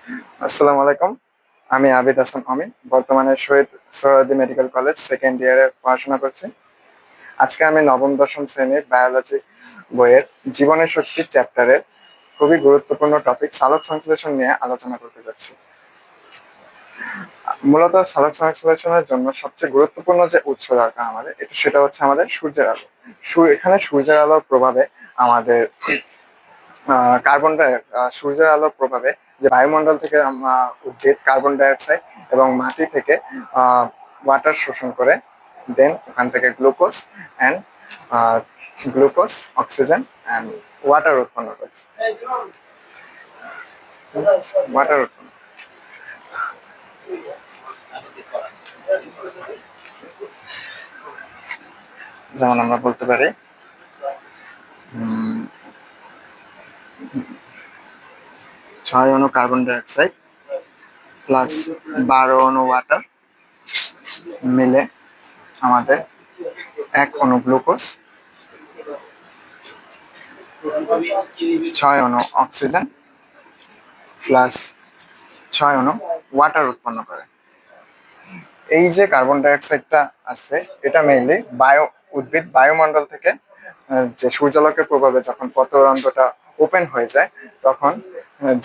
আসসালামু আলাইকুম। আমি আবিদ হাসান অমি। বর্তমানে Shaheed Suhrawardy medical college second ইয়ারে পড়াশোনা করছি। আজকে আমি নবম দশম শ্রেণীর বায়োলজি বইয়ের জীবনের শক্তি চ্যাপ্টারের খুবই গুরুত্বপূর্ণ টপিক সালোক সংশ্লেষণ নিয়ে আলোচনা করতে যাচ্ছি। মূলত সালোক সংশ্লেষণের জন্য সবচেয়ে গুরুত্বপূর্ণ যে উৎস দরকার আমাদের সেটা হচ্ছে আমাদের সূর্যের আলো। এখানে সূর্যের আলোর প্রভাবে আমাদের সূর্যের আলোর প্রভাবে যে বায়ুমণ্ডল থেকে উদ্ভিদ কার্বন ডাইঅক্সাইড এবং মাটি থেকে ওয়াটার শোষণ করে, দেন ওখান থেকে গ্লুকোজ, অক্সিজেন অ্যান্ড ওয়াটার উৎপন্ন করছে। ওয়াটার উৎপন্ন, যেমন আমরা বলতে পারি 6 অণু কার্বন ডাইঅক্সাইড প্লাস 12 অণু ওয়াটার মিলে আমাদের 1 অণু গ্লুকোজ, 6 অণু অক্সিজেন প্লাস 6 অণু ওয়াটার উৎপন্ন করে। এই যে কার্বন ডাইঅক্সাইডটা আছে, এটা মেইনলি উদ্ভিদ বায়ুমণ্ডল থেকে যে সূর্যালোকের প্রভাবে যখন পত্ররন্ধ্রটা ওপেন হয়ে যায়, তখন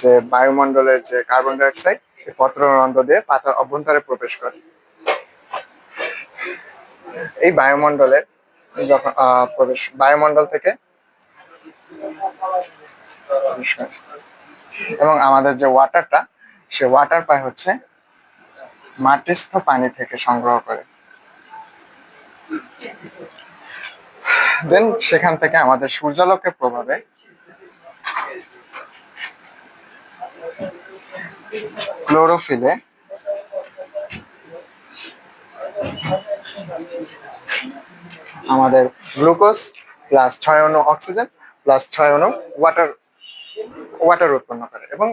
যে বায়ুমণ্ডলের যে কার্বন ডাইঅক্সাইড পত্ররন্ধ্র দিয়ে পাতার অভ্যন্তরে প্রবেশ করে। এই বায়ুমণ্ডলের যখন বায়ুমণ্ডল থেকে এবং আমাদের যে ওয়াটারটা, সে ওয়াটার পায় হচ্ছে মাটিস্থ পানি থেকে সংগ্রহ করে। দেন সেখান থেকে আমাদের সূর্যালোকের প্রভাবে ক্লোরোফিলে আমাদের গ্লুকোজ প্লাস 6 অণু অক্সিজেন প্লাস 6 অণু ওয়াটার উৎপন্ন করে। এবং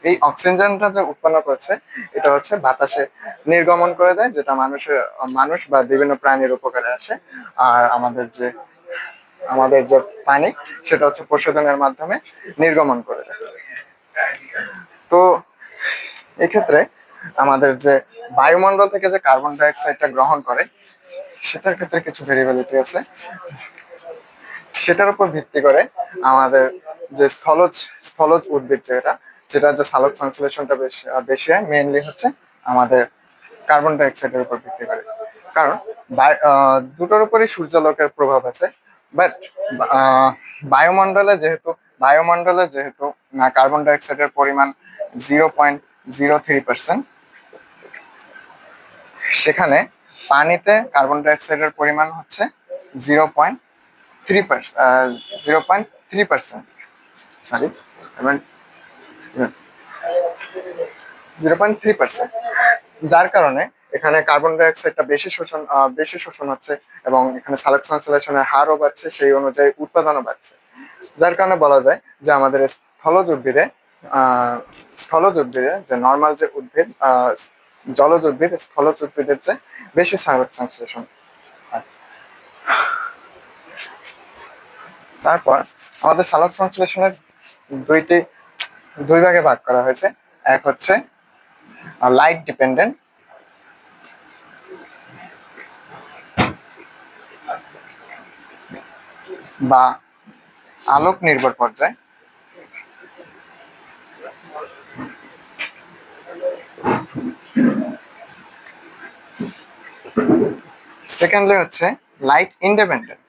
এই অক্সিজেনটা যে উৎপন্ন করছে, এটা হচ্ছে বাতাসে নির্গমন করে দেয়, যেটা মানুষ বা বিভিন্ন প্রাণীর উপকারে আসে। আর আমাদের যে পানি, সেটা হচ্ছে প্রশোধনের মাধ্যমে নির্গমন করে দেয়। তো এক্ষেত্রে আমাদের যে বায়ুমণ্ডল থেকে যে কার্বন ডাইঅক্সাইডটা গ্রহণ করে, সেটার ক্ষেত্রে কিছু ভেরিয়েবিলিটি আছে। সেটার উপর ভিত্তি করে আমাদের যে স্থলজ উদ্ভিদ যেটা যে সালোক সংশ্লেষণটা বেশি হয়, মেইনলি হচ্ছে আমাদের কার্বন ডাইঅক্সাইডের উপর ভিত্তি করে। কারণ দুটোর উপরই সূর্যালোকের প্রভাব আছে। বাট বায়ুমণ্ডলে যেহেতু কার্বন ডাইঅক্সাইডের পরিমাণ 0.03%, সেখানে পানিতে কার্বন ডাইঅক্সাইডের পরিমাণ হচ্ছে 0.3%, সরি 0.3%, যার কারণে এখানে কার্বন ডাইঅক্সাইডটা বেশি শোষণ হচ্ছে এবং এখানে সালোক সংশ্লেষণের হারও বাড়ছে, সেই অনুযায়ী উৎপাদনও বাড়ছে। যার কারণে বলা যায় যে আমাদের স্থলজ উদ্ভিদে যে নর্মাল যে উদ্ভিদ, জলজ উদ্ভিদ, স্থলজ উদ্ভিদের চেয়ে বেশি সালোক সংশ্লেষণ হয়। তারপর আমাদের সালোক সংশ্লেষণের দুই ভাগে ভাগ করা হয়েছে। এক হচ্ছে লাইট ডিপেন্ডেন্ট বা আলোক নির্ভর পর্যায়, সেকেন্ডলি হচ্ছে লাইট ইন্ডিপেন্ডেন্ট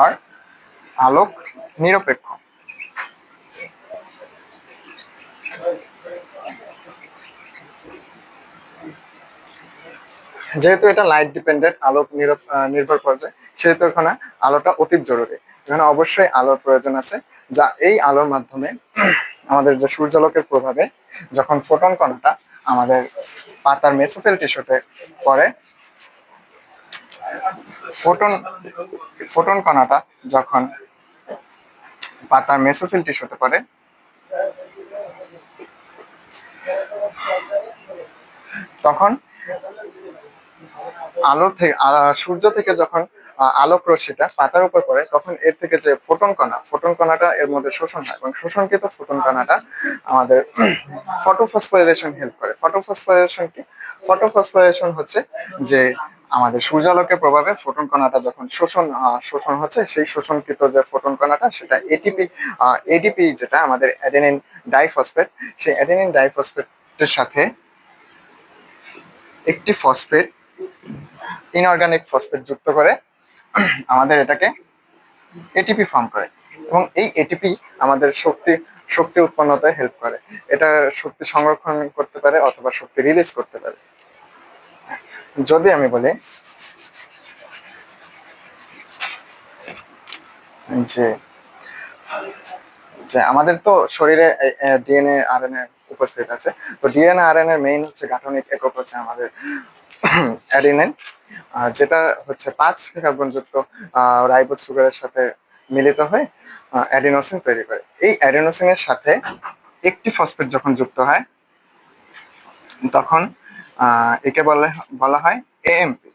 আর আলোক নিরপেক্ষ। যেহেতু এটা লাইট ডিপেন্ডেন্ট, নির্ভর পর্যায়, সেহেতু এখানে আলোটা অতি জরুরি। এখানে অবশ্যই আলোর প্রয়োজন আছে, যা এই আলোর মাধ্যমে আমাদের যে সূর্যালোকের প্রভাবে যখন ফোটন কণাটা আমাদের পাতার মেসোফিল টিস্যুতে পড়ে, ফোটন কণাটা যখন পাতার মেসোফিল টিস্যুতে পড়ে, তখন সূর্য থেকে যখন আলোক রশ্মিটা পাতার উপর পড়ে তখন এর থেকে যে ফোটন কণাটা এর মধ্যে শোষণ হয় এবং শোষণকৃত ফোটন কণাটা আমাদের ফটোফসফোরাইলেশন হেল্প করে। ফটোফসফোরাইলেশন কি? ফটোফসফোরাইলেশন হচ্ছে যে আমাদের সূর্যালোকের প্রভাবে ফোটন কণাটা যখন শোষণ হচ্ছে সেই শোষণকৃত যে ফোটন কণাটা সেটা এডিপি যেটা আমাদের অ্যাডেনিন ডাইফসফেট, সেই অ্যাডেনিন ডাইফসফেটের সাথে একটি ফসফেট ইনঅর্গানিক ফসফেট যুক্ত করে আমাদের এটাকে এটিপি ফর্ম করে এবং এই এটিপি আমাদের শক্তি উৎপন্নতে হেল্প করে। এটা শক্তি সংরক্ষণ করতে পারে অথবা শক্তি রিলিজ করতে পারে। যদি আমি বলি যে যে আমাদের তো শরীরে ডিএনএ আরএনএ উপস্থিত আছে, তো ডিএনএ আরএনএ মেইন হচ্ছে গাঠনিক একক হচ্ছে আমাদের অ্যাডিনিন, যেটা হচ্ছে 5 কার্বন যুক্ত রাইবোজ সুগারের সাথে মিলিত হয়ে অ্যাডিনোসিন তৈরি করে। এই অ্যাডিনোসিনের সাথে একটি ফসফেট যখন যুক্ত হয় তখন একে বলা হয় এএমপি।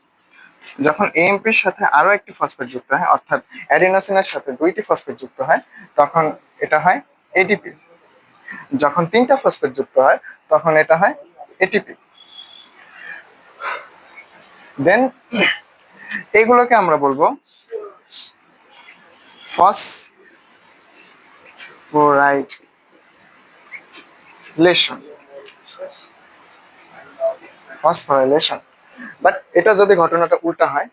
যখন এএমপির সাথে আরো একটি ফসফেট যুক্ত হয় অর্থাৎ অ্যাডিনোসিনের সাথে 2টি ফসফেট যুক্ত হয় তখন এটা হয় এডিপি। যখন 3টা ফসফেট যুক্ত হয় তখন এটা হয় এটিপি। দেন এইগুলোকে আমরা বলবো ফসফোরাইলেশন। বাট এটা যদি ঘটনাটা উল্টা হয়,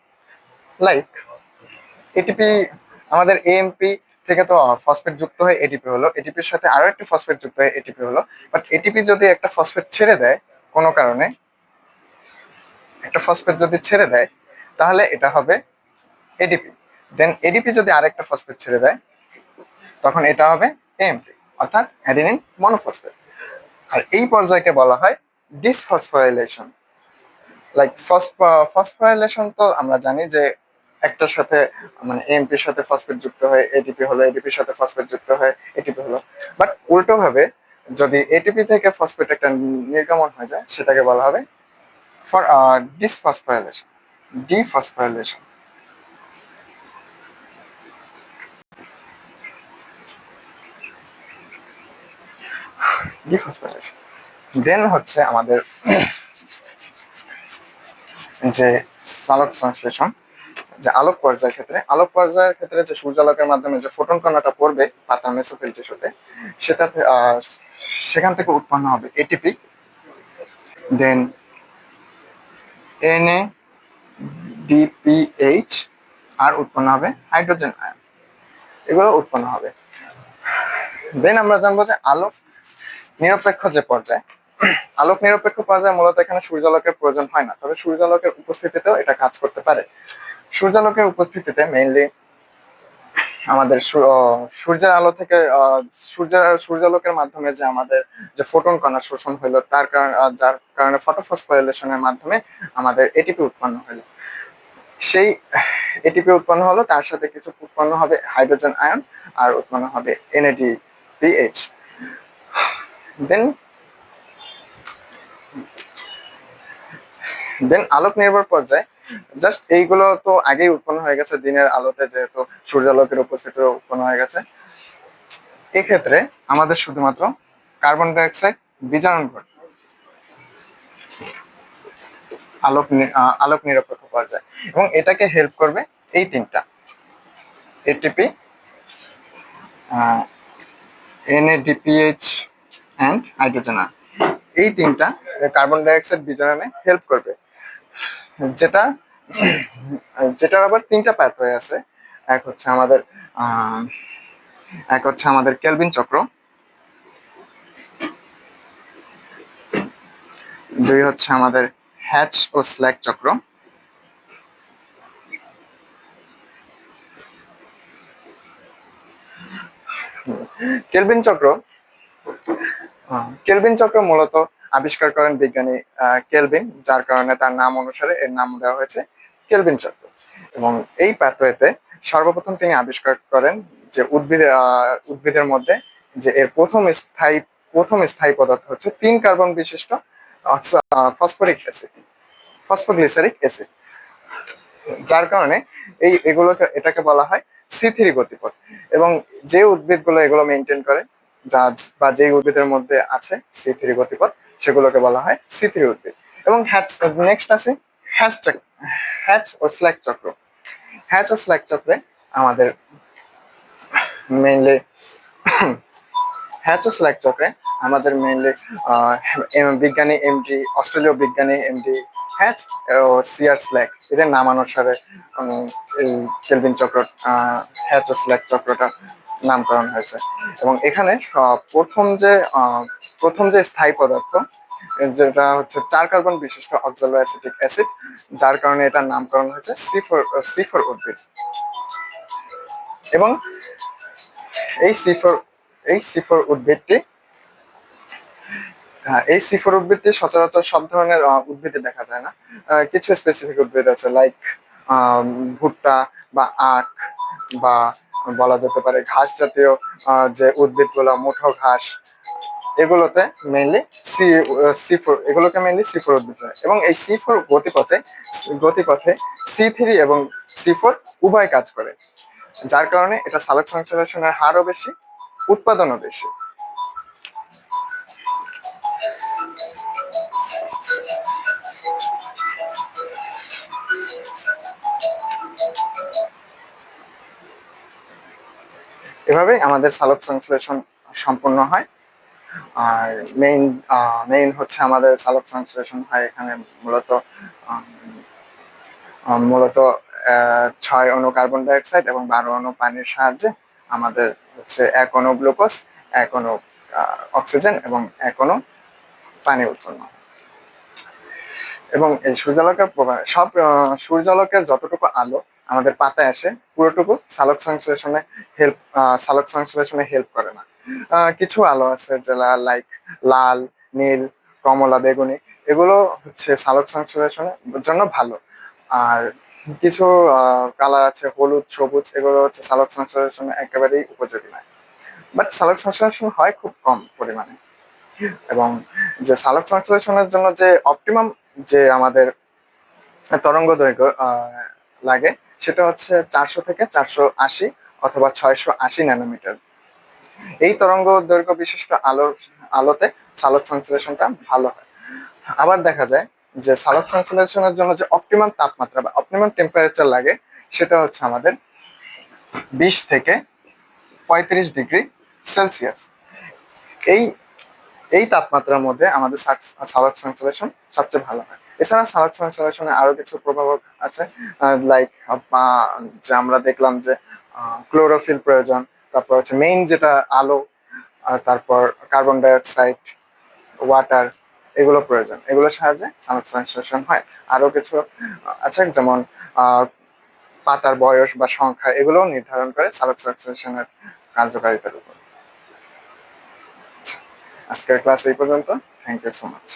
লাইক এটিপি আমাদের এএমপি থেকে তো ফসফেট যুক্ত হয়ে এটিপি হলো, এটিপির সাথে আরো একটা ফসফেট যুক্ত হয়ে এটিপি হলো, বাট এটিপি যদি একটা ফসফেট ছেড়ে দেয় কোনো কারণে, একটা ফসফেট যদি ছেড়ে দেয় তাহলে এটা হবে এডিপি। দেন এডিপি যদি আরেকটা ফসফেট ছেড়ে দেয় তখন এটা হবে এএমপি অর্থাৎ অ্যাডেনিন মনোফসফেট। আর এই পর্যায়কে বলা হয় ডিসফসফোরাইলেশন। লাইক ফসফোরাইলেশন তো আমরা জানি যে একটার সাথে মানে এএমপির সাথে ফসফেট যুক্ত হয়ে এটিপি হলো, এটিপির সাথে ফসফেট যুক্ত হয়ে এটিপি হলো। বাট উল্টো ভাবে যদি এটিপি থেকে ফসফেট একটা নির্গমন হয়ে যায় সেটাকে বলা হবে ফর ডিসফসফোরাইলেশন, ডিফসফোরাইলেশন। ডিফসফোরাইলেশন দেন হচ্ছে আমাদের যে সালোক সংশ্লেষণ, যে আলোক পর্যায়ের ক্ষেত্রে যে সূর্যালোকের মাধ্যমে যে ফোটন কণাটা পড়বে পাতা মেসোফিল টিস্যুতে সেটাতে সেখান থেকে উৎপন্ন হবে এটিপি। দেন NADPH আর উৎপন্ন হবে হাইড্রোজেন আয়ন, এগুলো উৎপন্ন হবে। দেন আমরা জানবো যে আলোক নিরপেক্ষ যে পর্যায়, আলোক নিরপেক্ষ পর্যায়ে মূলত এখানে সূর্যালোকের প্রয়োজন হয় না, তবে সূর্যালোকের উপস্থিতিতেও এটা কাজ করতে পারে। সূর্যালোকের উপস্থিতিতে মেইনলি আমাদের সূর্যের আলো থেকে সূর্যালোকের মাধ্যমে যে আমাদের যে ফোটন কণা শোষণ হইলো তার কারণে, যার কারণে ফটোফসফোরাইলেশনের মাধ্যমে আমাদের এটিপি উৎপন্ন হলো। সেই এটিপি উৎপন্ন হলো, তার সাথে কিছু উৎপন্ন হবে হাইড্রোজেন আয়ন আর উৎপন্ন হবে NADPH। দেন আলোক নির্ভর পর্যায়ে জাস্ট এইগুলো তো আগেই উৎপন্ন হয়ে গেছে দিনের আলোতে, যেহেতু সূর্যালোকের উপস্থিতি উৎপন্ন হয়ে গেছে। এক্ষেত্রে আমাদের শুধুমাত্র কার্বন ডাই অক্সাইড বিজারণ ঘটে আলোক নিরপেক্ষ পর্যায়ে, এবং এটাকে হেল্প করবে এই তিনটা ATP, NADPH and hydrogen ion. এই তিনটা কার্বন ডাই অক্সাইড বিজারণে হেল্প করবে, যেটা যেটার আবার 3টা পাথওয়ে আছে। এক হচ্ছে আমাদের কেলভিন চক্র, 2 হচ্ছে আমাদের হ্যাচ ও স্ল্যাক চক্র, কেলভিন চক্র মূলত আবিষ্কার করেন বিজ্ঞানী কেলভিন, যার কারণে তার নাম অনুসারে এর নাম দেওয়া হয়েছে কেলভিন চক্র। এবং এই পাথওয়েতে সর্বপ্রথম তিনি আবিষ্কার করেন যে উদ্ভিদের মধ্যে যে এর প্রথম স্থায়ী পদার্থ হচ্ছে 3 কার্বন বিশিষ্ট ফসফোগ্লিসারিক অ্যাসিড। যার কারণে এটাকে বলা হয় C3 গতিপথ। এবং যে উদ্ভিদগুলো এগুলো মেনটেন করে, যা বা যে উদ্ভিদের মধ্যে আছে C3 গতিপথ, সেগুলোকে বলা হয় C3 উদ্ভিদ। এবং নেক্সট আছে হ্যাচ চক্র। হ্যাচ ও স্ল্যাক চক্র। হ্যাচ ও স্ল্যাক চক্রে আমাদের মেইনলি হ্যাচ ও স্ল্যাক চক্রে আমাদের মেইনলি বিজ্ঞানী এমডি, অস্ট্রেলীয় বিজ্ঞানী এমডি হ্যাচ ও সিআর স্ল্যাক, এদের নামানুসারে এই কেলভিন চক্র, হ্যাচ ও স্ল্যাক চক্রটা নামকরণ হয়েছে। এবং এখানে প্রথম যে স্থায়ী পদার্থ, যেটা হচ্ছে 4 কার্বন বিশিষ্ট অক্সালো অ্যাসিটিক অ্যাসিড, যার কারণে এটার নামকরণ হয়েছে সি4 উদ্ভিদ। এবং এই সি4 এই সি4 উদ্ভিদটি উদ্ভিদটি সচরাচর সব ধরনের উদ্ভিদে দেখা যায় না। কিছু স্পেসিফিক উদ্ভিদ আছে, লাইক ভুট্টা বা আখ, বা বলা যেতে পারে ঘাস জাতীয় যে উদ্ভিদগুলো, মুঠো ঘাস, এগুলোতে মেইনলি সি4 উদ্ভিদ হয়। এবং এই সি4 গতিপথে C3 এবং সি4 উভয় কাজ করে, যার কারণে এটা সালোক সংশ্লেষণের হারও বেশি, উৎপাদনও বেশি। এভাবেই আমাদের সালোক সংশ্লেষণ সম্পূর্ণ হয়। আর মেইন হচ্ছে আমাদের সালোক সংশ্লেষণ হয় এখানে মূলত আম, মূলত 6 অণু কার্বন ডাই অক্সাইড এবং 12 অণু পানির সাহায্যে আমাদের হচ্ছে 1 অণু গ্লুকোজ, 1 অণু অক্সিজেন এবং 1 অণু পানি উৎপন্ন হয়। এবং এই সূর্যালোকের যতটুকু আলো আমাদের পাতায় আসে, পুরোটুকু সালোক সংশ্লেষণে হেল্প করে না। কিছু আলো আছে যেটা লাইক লাল, নীল, কমলা, বেগুনি, এগুলো হচ্ছে সালোক সংশ্লেষণের জন্য ভালো। আর কিছু কালার আছে হলুদ, সবুজ, এগুলো হচ্ছে সালোক সংশ্লেষণে একেবারেই উপযোগী নয়। বাট সালোক সংশ্লেষণ হয় খুব কম পরিমাণে। এবং যে সালোক সংশ্লেষণের জন্য যে অপটিমাম যে আমাদের তরঙ্গ দৈর্ঘ্য লাগে, সেটা হচ্ছে 400 থেকে 480 অথবা 680 ন্যানোমিটার। এই তরঙ্গ দৈর্ঘ্য বিশিষ্ট আলোতে সালোক সংশ্লেষণটা ভালো হয়। আবার দেখা যায় যে সালোক সংশ্লেষণের জন্য যে অপটিমাম তাপমাত্রা বা অপটিমাম টেম্পারেচার লাগে, সেটা হচ্ছে আমাদের 20 থেকে 35 ডিগ্রি সেলসিয়াস। এই এই তাপমাত্রার মধ্যে আমাদের সালোক সংশ্লেষণ সবচেয়ে ভালো হয়। এছাড়া সালোক সংশ্লেষণে আরো কিছু প্রভাবক আছে, লাইক যে আমরা দেখলাম যে ক্লোরোফিল প্রয়োজন, তারপর হচ্ছে মেইন যেটা আলো, আর তারপর কার্বন ডাই অক্সাইড, ওয়াটার, এগুলো প্রয়োজন, এগুলোর সাহায্যে সালোক সংশ্লেষণ হয়। আরো কিছু আছে, যেমন পাতার বয়স বা সংখ্যা, এগুলোও নির্ধারণ করে সালোক সংশ্লেষণের কার্যকারিতার উপর। আজকের ক্লাস এই পর্যন্ত। Thank you so much.